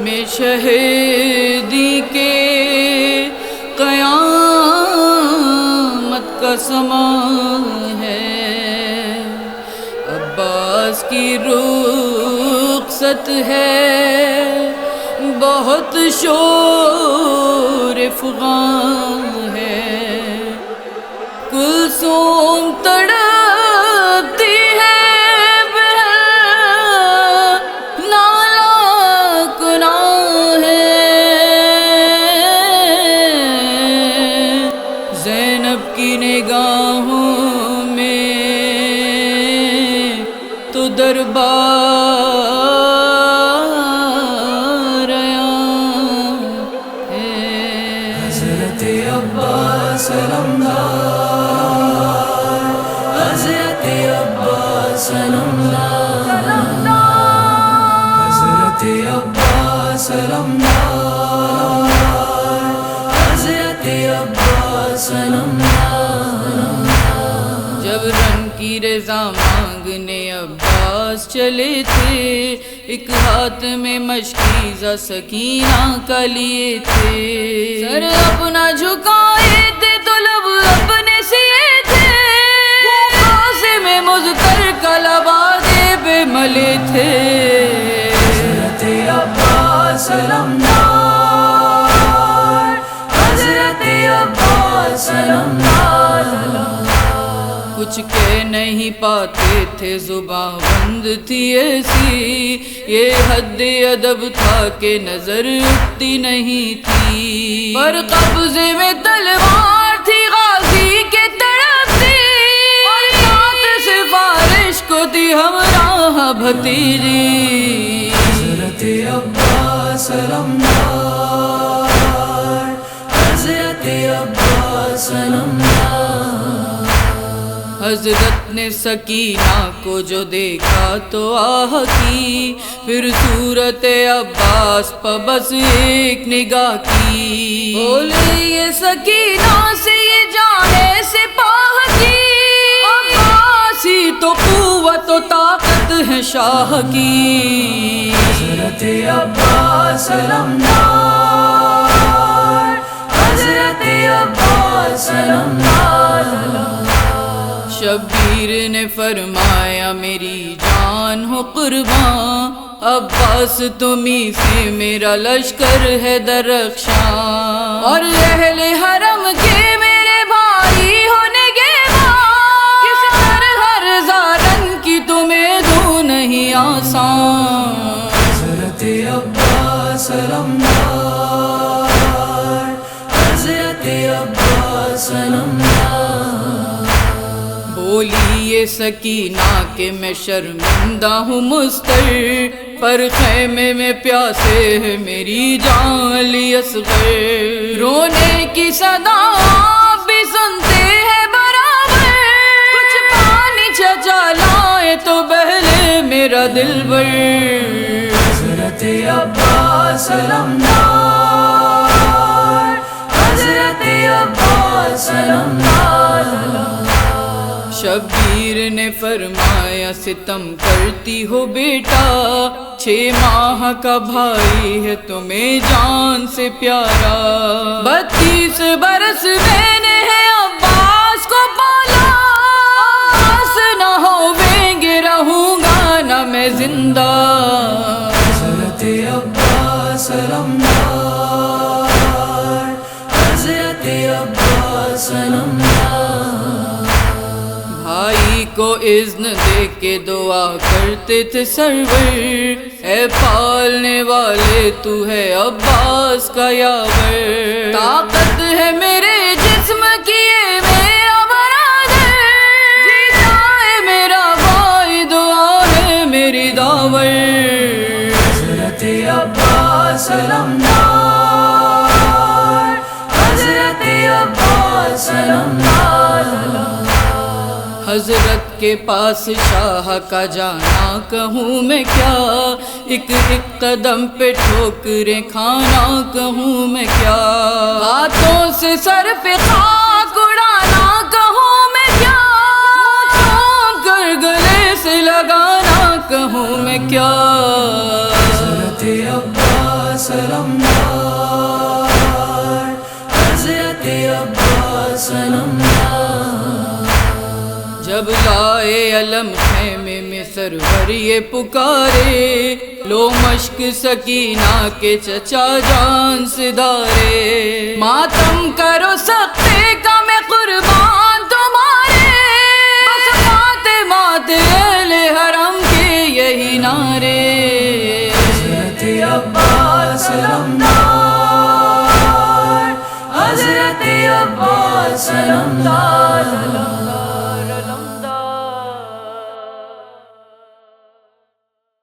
میں شہیدی کے قیامت کا سما ہے، عباس کی رخصت ہے، بہت شور فغاں ہے، کلثوم تڑپتی ہے نالا کنا ہے، زینب کی نگاہوں میں تو دربار حضرت عباس علمدار، حضرت عباس علمدار، حضرت عباس علمدار، حضرت عباس علمدار۔ جب رن کی رضا مانگنے عباس چلے تھے، ایک ہاتھ میں مشکیزہ سکینہ کا لیے تھے، سر اپنا جھکائے تھے تو لب اپنے سیے تھے، غازے میں مذکر کا لبادے پہ ملے تھے، حضرت عباس علمدار، حضرت عباس علمدار۔ کچھ کہہ نہیں پاتے تھے، زباں بند تھی ایسی، یہ حد ادب تھا کہ نظر اٹھتی نہیں تھی، پر قبضے میں تلوار تھی غازی کے طرف تھی، اور ساتھ سفارش کو تھی ہمراہ بھتیجی، حضرت عباس علمدار، حضرت عباس علمدار۔ حضرت نے سکینہ کو جو دیکھا تو آہ کی، پھر صورت عباس پہ بس ایک نگاہ کی، بولے یہ سکینہ سے یہ جانے سپاہ کی، عباسی تو قوت و طاقت ہے شاہ کی، حضرت عباس علمدار، حضرت عباس علمدار۔ شبیر نے فرمایا میری جان ہو قربان، عباس تمہیں سے میرا لشکر ہے درخشاں، اور اہل حرم کے میرے بھائی ہونے گے کس ہر زارن کی تمہیں دوں نہیں آسان، حضرت عباس علمدار، حضرت عباس علمدار۔ بولی یہ سکینہ کہ میں شرمندہ ہوں مستر، پر خیمے میں پیاسے ہے میری جان علی اصغر، رونے کی صدا آپ بھی سنتے ہیں برابر، کچھ پانی چچا لائے تو بہلے میرا دلبر، حضرت عباس علمدار، حضرت عباس علمدار۔ شبیر نے فرمایا ستم کرتی ہو بیٹا، 6 ماہ کا بھائی ہے تمہیں جان سے پیارا، 32 برس میں نے ہے عباس کو پالا، عباس نہ ہویں گے رہوں گا نہ میں زندہ، حضرت عباس علمدار، حضرت عباس علمدار۔ بھائی کو اذن دے کے دعا کرتے تھے سرور، اے پالنے والے تو ہے عباس کا یاور، طاقت ہے میرے جسم کی اے میرا برادر، جیتا ہے میرا بھائی دعا ہے میری داور، حضرت عباس علمدار، حضرت عباس علمدار۔ حضرت کے پاس شاہ کا جانا کہوں میں کیا، ایک ایک قدم پہ ٹھوکریں کھانا کہوں میں کیا، ہاتھوں سے سر پہ خاک اڑانا کہوں میں کیا، چوم کر گلے سے لگانا کہوں میں کیا، حضرت عباس علمدار، حضرت عباس علمدار۔ جب لائے علم خیمے میں سرور یہ پکارے، لو مشک سکینہ کے چچا جان سدارے، ماتم کرو سختے کا میں قربان تمہارے، بس فاطمہ اہل حرم کے یہی نعرے۔ حضرت عباس علمدار، حضرت عباس علمدار۔